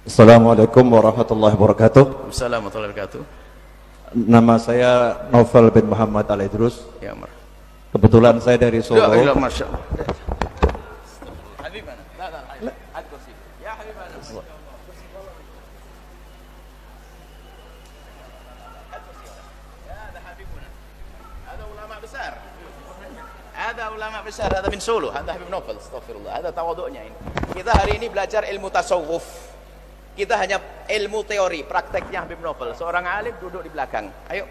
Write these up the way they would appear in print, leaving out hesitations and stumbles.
Assalamualaikum warahmatullahi wabarakatuh. Assalamualaikum warahmatullahi wabarakatuh. Nama saya Novel bin Muhammad Al-Idrus. Ya, Mar. Kebetulan saya dari Solo. Ya, Masya Allah. Habibana. La. Ad kursi. Ya, Habibana. Ada Habibuna. Ada ulama besar. Ada ulama besar, ada min Solo, ada Habib Novel, astagfirullah. Ada tawaduknya ini. Kita hari ini belajar ilmu tasawuf. Kita hanya ilmu teori, prakteknya Habib Novel. Seorang alim duduk di belakang. Ayo.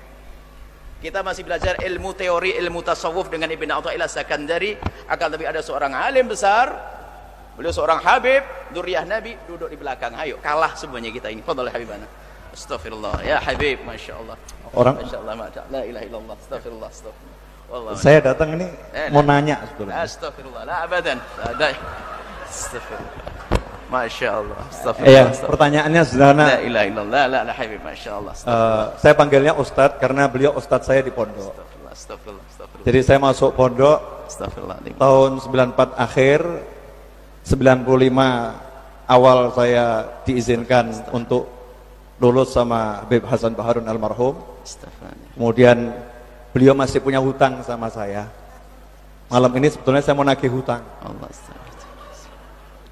Kita masih belajar ilmu teori, ilmu tasawuf dengan Ibn Athaillah Sakandari. Akan tapi ada seorang alim besar, beliau seorang Habib, dzurriyyah Nabi, duduk di belakang. Ayo, kalah semuanya kita ini. Fadhal Habibana. Astagfirullah. Ya Habib, Masya Allah. Masya Allah, la ilaha illallah. Astagfirullah, astagfirullah. Wallah. Saya datang ini mau nanya sebetulnya. Astagfirullah, la abadan. Astagfirullah. Masya Allah. Iya, pertanyaannya sederhana. La ilaha illallah, la Habib, Masya Allah. Saya panggilnya Ustadz karena beliau Ustadz saya di pondok. Astagfirullah, astagfirullah. Jadi saya masuk pondok tahun 94 akhir, 95 awal saya diizinkan untuk lulus sama Habib Hasan Baharun almarhum. Kemudian beliau masih punya hutang sama saya. Malam ini sebetulnya saya mau nagih hutang.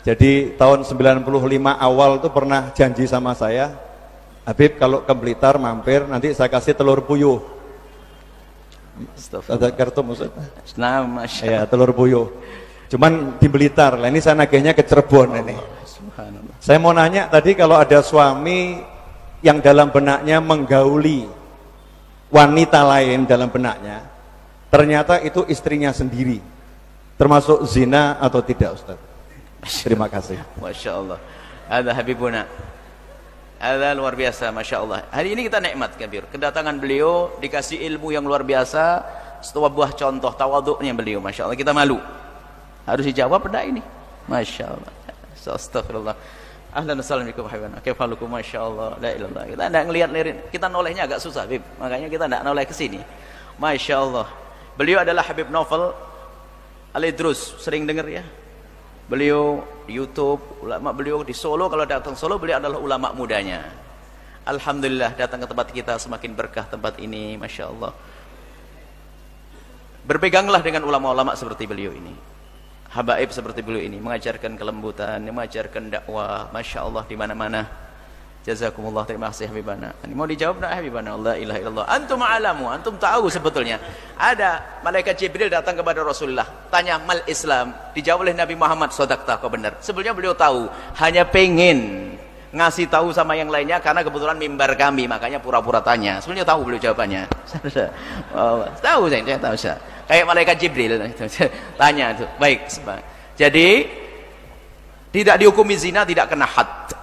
Jadi tahun 95 awal itu pernah janji sama saya, Habib kalau ke Blitar mampir nanti saya kasih telur puyuh. Ada kartu maksud? Ya, telur puyuh. Cuman di Blitar. Lah ini saya nagihnya ke Cirebon ini. Saya mau nanya tadi kalau ada suami yang dalam benaknya menggauli wanita lain dalam benaknya, ternyata itu istrinya sendiri. Termasuk zina atau tidak, Ustaz? Terima kasih. Masya Allah. Ada Habibuna. Ada luar biasa, Masya Allah. Hari ini kita nikmat kabir. Kedatangan beliau dikasih ilmu yang luar biasa. Setelah buah contoh tawaduknya beliau, Masya Allah. Kita malu. Harus dijawab pada ini. Masya Allah. Astagfirullah. Ahlan assalamualaikum habibana. Kaifalukum, Masya Allah. La ilallah. Kita tidak ngelihat lirin. Kita nolehnya agak susah, Habib. Makanya kita tidak noleh ke sini. Masya Allah. Beliau adalah Habib Novel Al-Idrus. Sering dengar ya? Beliau di YouTube, ulama beliau di Solo, kalau datang Solo beliau adalah ulama mudanya. Alhamdulillah datang ke tempat kita semakin berkah tempat ini, Masya Allah. Berpeganglah dengan ulama-ulama seperti beliau ini, habaib seperti beliau ini, mengajarkan kelembutan, mengajarkan dakwah, Masya Allah di mana-mana. Jazakumullah, terima kasih Habibana. Ini mau dijawab nak Habibana? La ilaha illallah. Antum a'lamu, antum tahu sebetulnya. Ada malaikat Jibril datang kepada Rasulullah, tanya mal Islam, dijawab oleh Nabi Muhammad, shadaqta, kau benar. Sebelumnya beliau tahu, hanya pengen ngasih tahu sama yang lainnya karena kebetulan mimbar kami, makanya pura-pura tanya. Sebelumnya tahu beliau jawabannya. Tahu saya tahu saya. Kayak malaikat Jibril tanya itu. Baik, jadi tidak dihukumi zina, tidak kena had.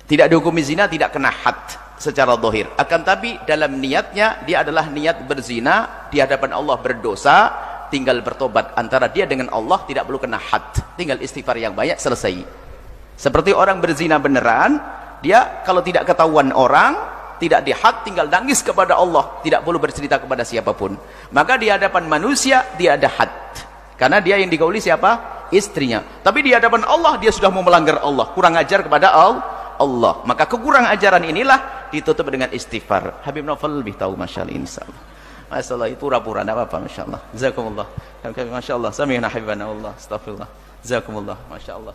Tidak dihukumi zina, tidak kena had secara zahir. Akan tapi dalam niatnya dia adalah niat berzina di hadapan Allah, berdosa, tinggal bertobat antara dia dengan Allah, tidak perlu kena had. Tinggal istighfar yang banyak, selesai. Seperti orang berzina beneran, dia kalau tidak ketahuan orang, tidak dihad, tinggal nangis kepada Allah, tidak perlu bercerita kepada siapapun. Maka di hadapan manusia dia ada had. Karena dia yang digauli siapa? Istrinya. Tapi di hadapan Allah dia sudah mau melanggar Allah, kurang ajar kepada Allah. Maka kekurang ajaran inilah ditutup dengan istighfar. Habib Novel lebih tahu, Masya Allah, insyaallah. Masya Allah, itu pura-pura, tidak apa-apa, Masya Allah. Jazakumullah. Masya Allah, sami'na habibana Allah, astagfirullah. Jazakumullah, Masya Allah.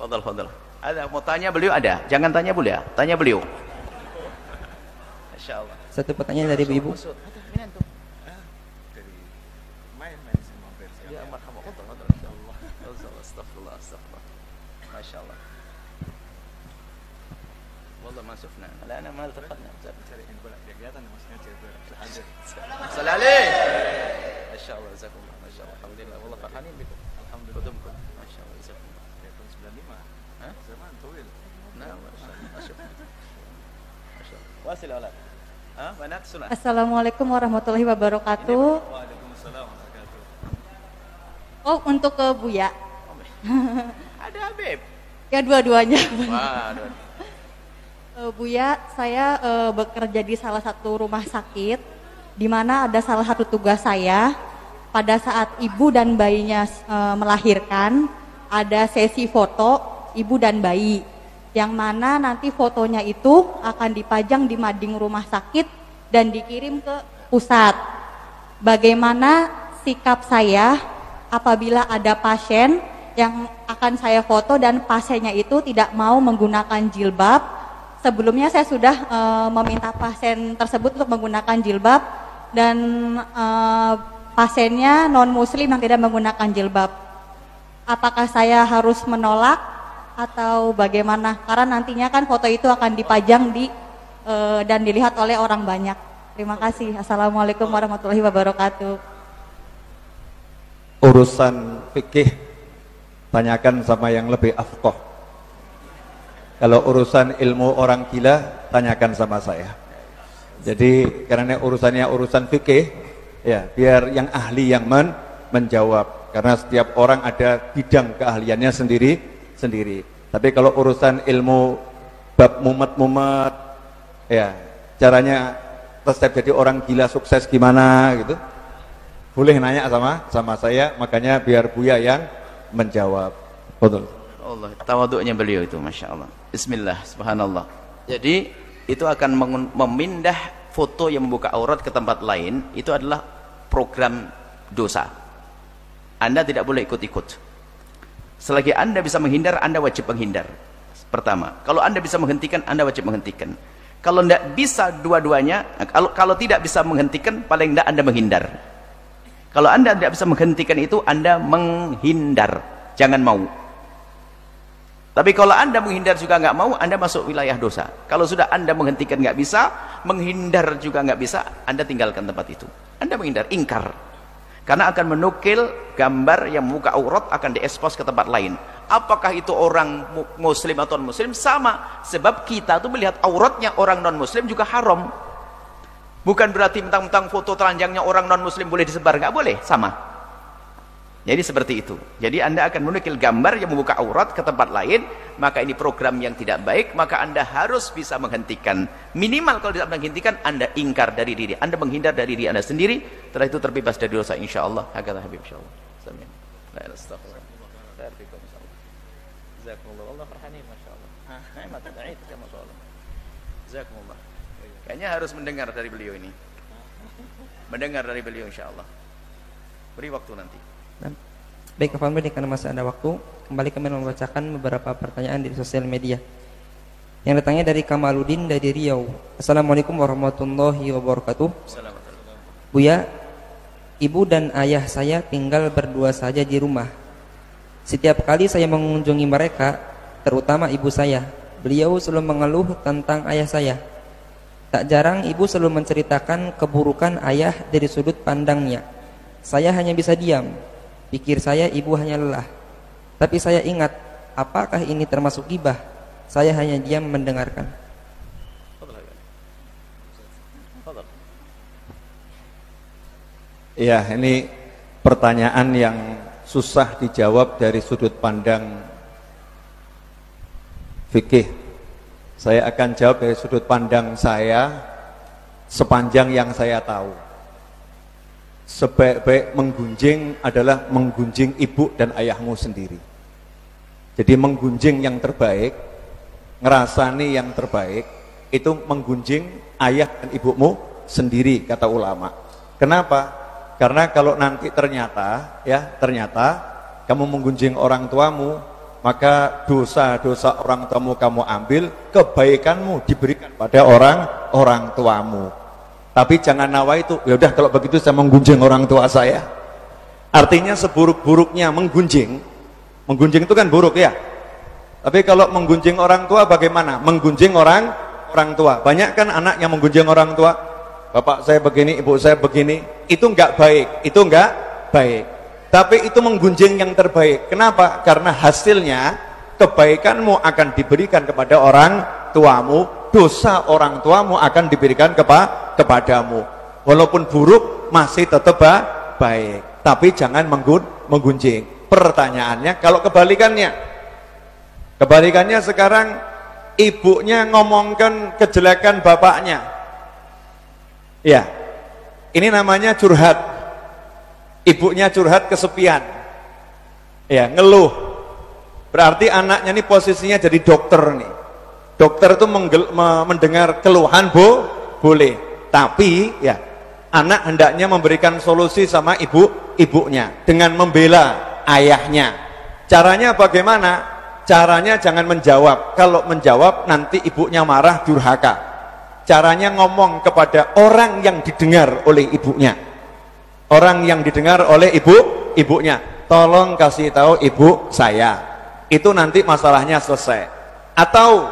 Fadal, fadal. Ada mau tanya beliau? Ada. Jangan tanya beliau ya, tanya beliau. Masya Allah. Satu pertanyaan dari Ibu. Masya Allah. Wallah ma sufna. La ana ma iltaqatna. Sallallahu alaihi. Masya Allah, jazakumullah. Masya Allah. Alhamdulillah. Wallah farhanin bikum. Alhamdulillah. Masya Allah, jazakumullah. Tahun 95. Hah? Zaman tawil. Nah, Masya Allah. Masya Allah. Wasil aulad. Hah? Banat sunnah. Assalamualaikum warahmatullahi wabarakatuh. Waalaikumsalam warahmatullahi wabarakatuh. Oh, untuk ke Buya. Ada Habib. Ya, dua-duanya. Waduh. Buya, saya bekerja di salah satu rumah sakit, di mana ada salah satu tugas saya pada saat ibu dan bayinya melahirkan, ada sesi foto ibu dan bayi. yang mana nanti fotonya itu akan dipajang di mading rumah sakit dan dikirim ke pusat. Bagaimana sikap saya apabila ada pasien yang akan saya foto dan pasiennya itu tidak mau menggunakan jilbab? Sebelumnya saya sudah meminta pasien tersebut untuk menggunakan jilbab dan pasiennya non muslim yang tidak menggunakan jilbab. Apakah saya harus menolak atau bagaimana? Karena nantinya kan foto itu akan dipajang dan dilihat oleh orang banyak. Terima kasih. Assalamualaikum warahmatullahi wabarakatuh. Urusan fikih tanyakan sama yang lebih afqah. Kalau urusan ilmu orang gila tanyakan sama saya. Jadi karena urusannya urusan fikih, ya biar yang ahli yang menjawab. Karena setiap orang ada bidang keahliannya sendiri. Tapi kalau urusan ilmu bab mumet-mumet, ya caranya tetap jadi orang gila sukses gimana gitu, boleh nanya sama saya. Makanya biar Buya yang menjawab. Betul. Allah, tawaduknya beliau itu, masya Allah. Bismillah, subhanallah. Jadi itu akan memindah foto yang membuka aurat ke tempat lain. Itu adalah program dosa. Anda tidak boleh ikut-ikut. Selagi Anda bisa menghindar, Anda wajib menghindar. Pertama, kalau Anda bisa menghentikan, Anda wajib menghentikan. Kalau tidak bisa dua-duanya, kalau tidak bisa menghentikan, paling tidak Anda menghindar. Kalau Anda tidak bisa menghentikan itu, Anda menghindar, jangan mau. Tapi kalau Anda menghindar juga nggak mau, Anda masuk wilayah dosa. Kalau sudah Anda menghentikan nggak bisa, menghindar juga nggak bisa, Anda tinggalkan tempat itu. Anda menghindar, ingkar. Karena akan menukil gambar yang membuka aurat, akan diekspos ke tempat lain. Apakah itu orang muslim atau non muslim? Sama. Sebab kita tuh melihat auratnya orang non muslim juga haram. Bukan berarti mentang-mentang foto telanjangnya orang non muslim boleh disebar, nggak boleh. Sama. Jadi seperti itu. Jadi Anda akan menukil gambar yang membuka aurat ke tempat lain, maka ini program yang tidak baik, maka Anda harus bisa menghentikan. Minimal kalau tidak menghentikan, Anda ingkar dari diri, Anda menghindar dari diri Anda sendiri, setelah itu terbebas dari dosa insyaallah. Hakata Habib insyaallah. Amin. La ilaha illallah. Barakallahu insyaallah. Jazakumullah. Allah rahani masyaallah. Hemat ta'id kama shallah. Jazakumullah. Kayaknya harus mendengar dari beliau ini. Mendengar dari beliau insyaallah. Beri waktu nanti. Baik, Afwan, karena masih ada waktu, kembali kami membacakan beberapa pertanyaan di sosial media. Yang datangnya dari Kamaludin dari Riau. Assalamualaikum warahmatullahi wabarakatuh. Buya, ibu dan ayah saya tinggal berdua saja di rumah. Setiap kali saya mengunjungi mereka, terutama ibu saya, beliau selalu mengeluh tentang ayah saya. Tak jarang ibu selalu menceritakan keburukan ayah dari sudut pandangnya. Saya hanya bisa diam. Pikir saya ibu hanya lelah. Tapi saya ingat, apakah ini termasuk ghibah? Saya hanya diam mendengarkan. Ya, ini pertanyaan yang susah dijawab dari sudut pandang fikih. Saya akan jawab dari sudut pandang saya sepanjang yang saya tahu. Sebaik-baik menggunjing adalah menggunjing ibu dan ayahmu sendiri. Jadi menggunjing yang terbaik, ngerasani yang terbaik, itu menggunjing ayah dan ibumu sendiri, kata ulama. Kenapa? Karena kalau nanti ternyata kamu menggunjing orang tuamu, maka dosa-dosa orang tuamu kamu ambil, kebaikanmu diberikan pada orang tuamu. Tapi jangan nawa itu, ya udah kalau begitu saya menggunjing orang tua saya. Artinya seburuk-buruknya menggunjing itu kan buruk ya. Tapi kalau menggunjing orang tua bagaimana? Menggunjing orang tua. Banyak kan anak yang menggunjing orang tua. Bapak saya begini, ibu saya begini. Itu enggak baik. Tapi itu menggunjing yang terbaik. Kenapa? Karena hasilnya kebaikanmu akan diberikan kepada orang tuamu, dosa orang tuamu akan diberikan kepadamu. Walaupun buruk masih tetap baik, tapi jangan menggunjing. Pertanyaannya kalau kebalikannya sekarang ibunya ngomongkan kejelekan bapaknya, ya ini namanya curhat. Ibunya curhat kesepian, ya ngeluh. Berarti anaknya ini posisinya jadi dokter nih. Dokter itu mendengar keluhan boleh, tapi ya anak hendaknya memberikan solusi sama ibunya dengan membela ayahnya. Caranya bagaimana? Caranya jangan menjawab. Kalau menjawab nanti ibunya marah, durhaka. Caranya ngomong kepada orang yang didengar oleh ibunya. Orang yang didengar oleh ibunya. Tolong kasih tahu ibu saya. Itu nanti masalahnya selesai. Atau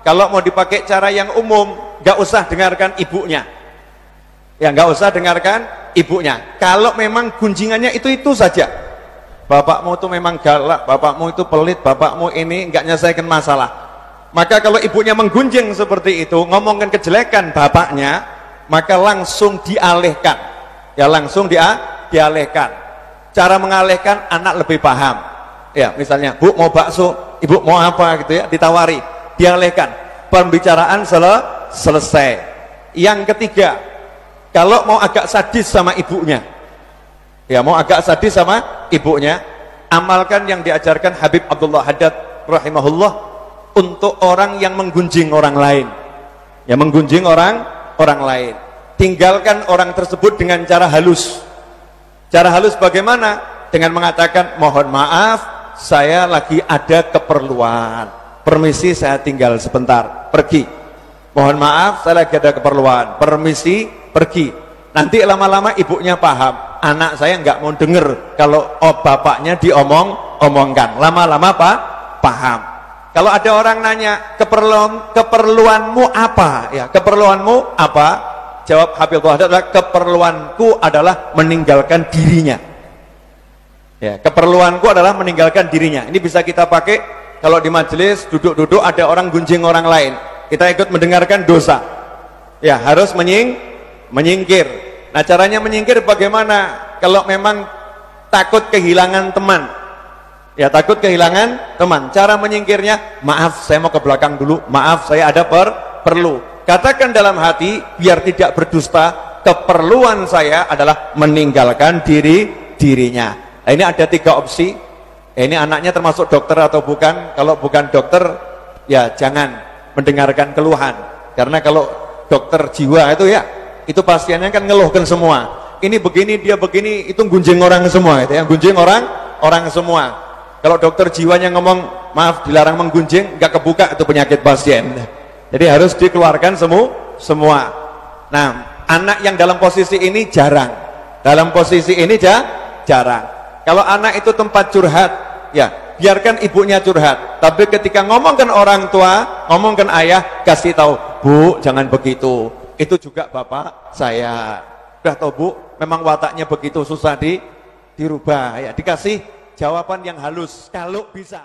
kalau mau dipakai cara yang umum, nggak usah dengarkan ibunya. Ya, nggak usah dengarkan ibunya. Kalau memang gunjingannya itu saja. Bapakmu itu memang galak, bapakmu itu pelit, bapakmu ini nggak nyelesaikan masalah. Maka kalau ibunya menggunjing seperti itu, ngomongkan kejelekan bapaknya, maka langsung dialihkan. Ya, langsung dialihkan. Cara mengalihkan anak lebih paham. Ya, misalnya, Bu mau bakso, ibu mau apa gitu ya, ditawari, dialihkan. Pembicaraan selesai. Yang ketiga, kalau mau agak sadis sama ibunya, ya mau agak sadis sama ibunya, amalkan yang diajarkan Habib Abdullah Haddad rahimahullah untuk orang yang menggunjing orang lain. Ya, menggunjing orang lain. Tinggalkan orang tersebut dengan cara halus. Cara halus bagaimana? Dengan mengatakan, mohon maaf, saya lagi ada keperluan, permisi saya tinggal sebentar, pergi. Mohon maaf, saya lagi ada keperluan, permisi, pergi. Nanti lama-lama ibunya paham, anak saya nggak mau denger kalau bapaknya diomongkan. Lama-lama paham. Kalau ada orang nanya, keperluanmu apa? Ya, keperluanmu apa? Jawab Habib Abdullah adalah, keperluanku adalah meninggalkan dirinya. Ya, keperluanku adalah meninggalkan dirinya. Ini bisa kita pakai kalau di majelis duduk-duduk ada orang gunjing orang lain. Kita ikut mendengarkan dosa. Ya, harus menyingkir. Nah, caranya menyingkir bagaimana? Kalau memang takut kehilangan teman. Ya, takut kehilangan teman. Cara menyingkirnya, maaf saya mau ke belakang dulu. Maaf saya ada perlu. Katakan dalam hati biar tidak berdusta, keperluan saya adalah meninggalkan dirinya. Nah, ini ada 3 opsi. Ini anaknya termasuk dokter atau bukan? Kalau bukan dokter, ya jangan mendengarkan keluhan. Karena kalau dokter jiwa itu ya, itu pasiennya kan ngeluhkan semua. Ini begini, dia begini, itu gunjing orang semua. Itu yang gunjing orang semua. Kalau dokter jiwanya ngomong, maaf dilarang menggunjing, nggak kebuka itu penyakit pasien. Jadi harus dikeluarkan semua. Nah, anak yang dalam posisi ini jarang. Dalam posisi ini jarang. Kalau anak itu tempat curhat, ya biarkan ibunya curhat. Tapi ketika ngomongkan orang tua, ngomongkan ayah, kasih tahu, Bu, jangan begitu. Itu juga bapak saya. Udah tahu Bu, memang wataknya begitu, susah dirubah. Ya, dikasih jawaban yang halus kalau bisa.